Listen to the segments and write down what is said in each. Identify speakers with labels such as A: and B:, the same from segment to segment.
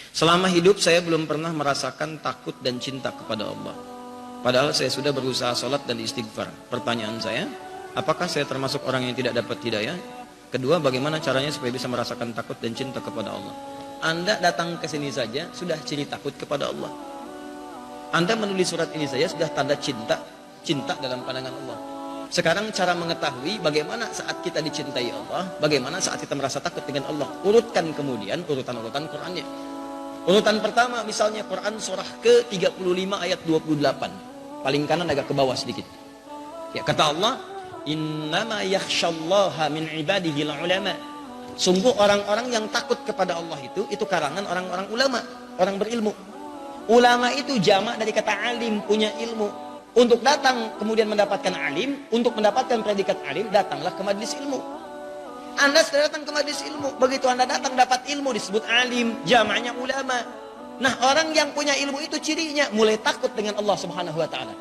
A: Selama hidup saya belum pernah merasakan takut dan cinta kepada Allah. Padahal saya sudah berusaha sholat dan istighfar. Pertanyaan saya, apakah saya termasuk orang yang tidak dapat hidayah? Kedua, bagaimana caranya supaya bisa merasakan takut dan cinta kepada Allah? Anda datang ke sini saja sudah ciri takut kepada Allah. Anda menulis surat ini saja sudah tanda cinta dalam pandangan Allah. Sekarang cara mengetahui bagaimana saat kita dicintai Allah, bagaimana saat kita merasa takut dengan Allah. Urutkan kemudian urutan-urutan Qur'annya. Urutan pertama misalnya Quran surah ke-35 ayat 28. Paling kanan agak ke bawah sedikit. Ya, kata Allah, innama yakhsyallaha min ibadihi ulama. Sungguh orang-orang yang takut kepada Allah itu karangan orang-orang ulama, orang berilmu. Ulama itu jamak dari kata alim, punya ilmu. Untuk datang kemudian mendapatkan alim, untuk mendapatkan predikat alim, datanglah ke majlis ilmu. Anda sudah datang ke majlis ilmu, begitu Anda datang dapat ilmu disebut alim, jamaknya ulama. Nah, orang yang punya ilmu itu cirinya mulai takut dengan Allah Subhanahu wa taala.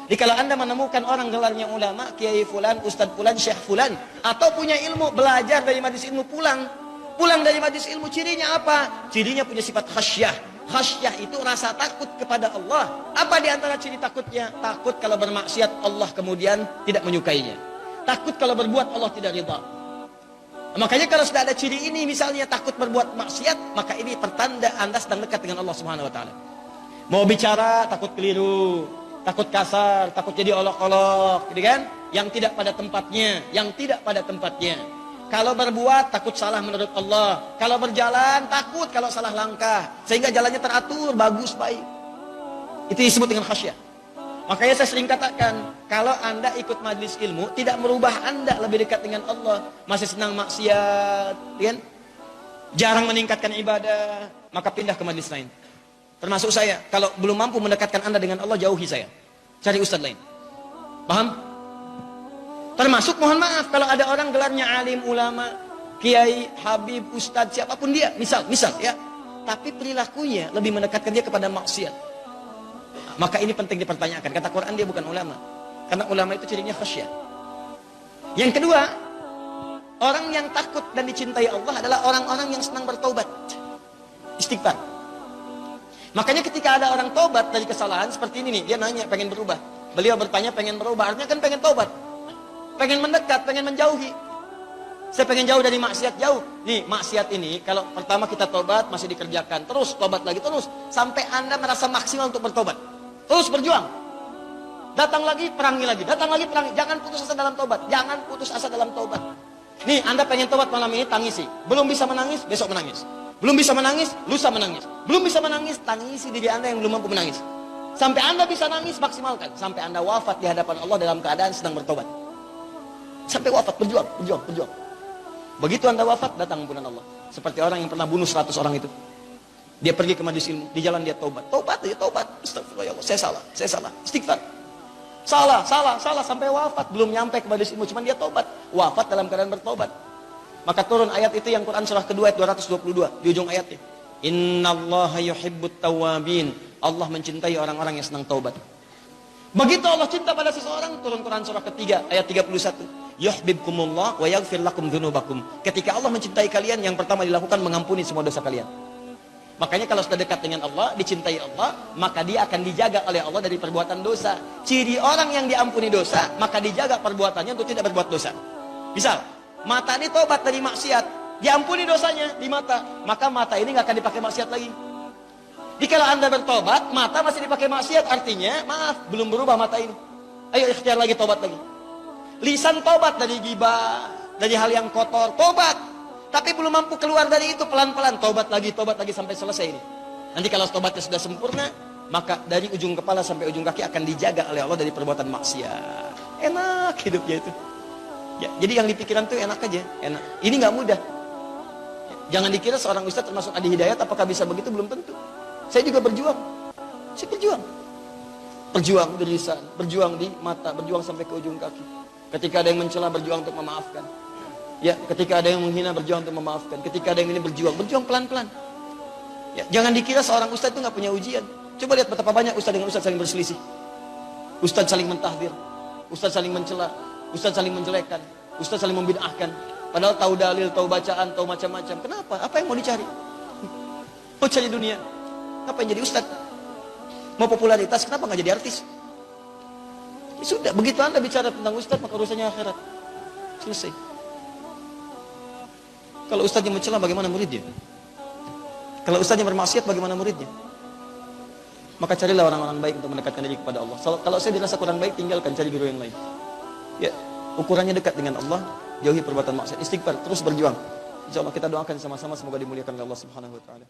A: Jadi kalau Anda menemukan orang gelarnya ulama, kiai fulan, ustadz fulan, syekh fulan, atau punya ilmu, belajar dari majlis ilmu, pulang dari majlis ilmu, cirinya apa? Cirinya punya sifat khasyah. Khasyah itu rasa takut kepada Allah. Apa di antara ciri takutnya? Takut kalau bermaksiat Allah kemudian tidak menyukainya. Takut kalau berbuat Allah tidak ridha. Makanya kalau sudah ada ciri ini, misalnya takut berbuat maksiat, maka ini pertanda Anda sedang dekat dengan Allah Subhanahu wa taala. Mau bicara takut keliru, takut kasar, takut jadi olok-olok, gitu kan? Yang tidak pada tempatnya, Kalau berbuat takut salah menurut Allah. Kalau berjalan takut kalau salah langkah, sehingga jalannya teratur, bagus, baik. Itu disebut dengan khasyah. Makanya saya sering katakan, kalau Anda ikut majlis ilmu, tidak merubah Anda lebih dekat dengan Allah. Masih senang maksiat, kan? Jarang meningkatkan ibadah, maka pindah ke majlis lain. Termasuk saya, kalau belum mampu mendekatkan Anda dengan Allah, jauhi saya. Cari ustadz lain. Paham? Termasuk, mohon maaf, kalau ada orang gelarnya alim, ulama, kiai, habib, ustadz, siapapun dia, misal ya. Tapi perilakunya lebih mendekatkan dia kepada maksiat. Maka ini penting dipertanyakan. Kata Quran dia bukan ulama. Karena ulama itu cirinya khasyah. Yang kedua, orang yang takut dan dicintai Allah adalah orang-orang yang senang bertaubat. Istighfar. Makanya ketika ada orang taubat dari kesalahan seperti ini nih, dia nanya pengen berubah. Beliau bertanya pengen berubah, artinya kan pengen taubat. Pengen mendekat, pengen menjauhi. Saya pengen jauh dari maksiat, jauh. Nih, maksiat ini kalau pertama kita taubat masih dikerjakan, terus taubat lagi terus sampai Anda merasa maksimal untuk bertobat. Terus berjuang. Datang lagi, perangi lagi. Datang lagi, perangi. Jangan putus asa dalam taubat. Jangan putus asa dalam taubat. Nih, Anda pengen taubat malam ini, tangisi. Belum bisa menangis, besok menangis. Belum bisa menangis, lusa menangis. Belum bisa menangis, tangisi diri Anda yang belum mampu menangis. Sampai Anda bisa nangis, maksimalkan. Sampai Anda wafat di hadapan Allah dalam keadaan sedang bertobat. Sampai wafat, berjuang. Begitu Anda wafat, datang ampunan Allah. Seperti orang yang pernah bunuh 100 orang itu. Dia pergi ke majlis ilmu, di jalan dia taubat. Taubat. Astagfirullah, ya Allah, saya salah. Istighfar. Salah, sampai wafat. Belum nyampe ke majlis ilmu, cuman dia taubat. Wafat dalam keadaan bertaubat. Maka turun ayat itu yang Quran surah kedua ayat 222. Di ujung ayatnya. Innallaha yuhibbut tawwabin. Allah mencintai orang-orang yang senang taubat. Begitu Allah cinta pada seseorang, turun Quran surah ketiga ayat 31. Yuhibbukumullah wa yaghfir lakum dzunubakum. Ketika Allah mencintai kalian, yang pertama dilakukan mengampuni semua dosa kalian. Makanya kalau sudah dekat dengan Allah, dicintai Allah, maka dia akan dijaga oleh Allah dari perbuatan dosa. Ciri orang yang diampuni dosa, maka dijaga perbuatannya untuk tidak berbuat dosa. Misal, mata ini tobat dari maksiat, diampuni dosanya di mata, maka mata ini nggak akan dipakai maksiat lagi. Jadi kalau Anda bertobat, mata masih dipakai maksiat, artinya maaf, belum berubah mata ini. Ayo ikhtiar lagi, tobat lagi. Lisan tobat dari ghibah, dari hal yang kotor, tobat. Tapi belum mampu keluar dari itu, pelan-pelan tobat lagi sampai selesai ini. Nanti kalau tobatnya sudah sempurna, maka dari ujung kepala sampai ujung kaki akan dijaga oleh Allah dari perbuatan maksiat. Enak hidupnya itu. Ya, jadi yang dipikiran tuh enak aja, enak. Ini nggak mudah. Jangan dikira seorang ustaz termasuk Adi Hidayat, apakah bisa begitu? Belum tentu. Saya juga berjuang. Berjuang di lisan, berjuang di mata, berjuang sampai ke ujung kaki. Ketika ada yang mencela, berjuang untuk memaafkan. Ya, ketika ada yang menghina, berjuang untuk memaafkan. Ketika ada yang ini, berjuang pelan-pelan. Ya, jangan dikira seorang ustaz itu nggak punya ujian. Coba lihat betapa banyak ustaz dengan ustaz saling berselisih. Ustaz saling mentahdir, ustaz saling mencela, ustaz saling menjelekkan, ustaz saling membid'ahkan. Padahal tahu dalil, tahu bacaan, tahu macam-macam. Kenapa? Apa yang mau dicari? Mau cari dunia. Ngapain jadi ustaz? Mau popularitas, kenapa nggak jadi artis? Ya sudah, begitu Anda bicara tentang ustaz, maka urusannya akhirat. Selesai. Kalau ustaznya mencela, bagaimana muridnya? Kalau ustaznya bermaksiat, bagaimana muridnya? Maka carilah orang-orang baik untuk mendekatkan diri kepada Allah. Kalau saya dirasa kurang baik, tinggalkan, cari guru yang lain. Ya, ukurannya dekat dengan Allah, jauhi perbuatan maksiat, istighfar, terus berjuang. Insyaallah kita doakan sama-sama semoga dimuliakan oleh Allah Subhanahu wa taala.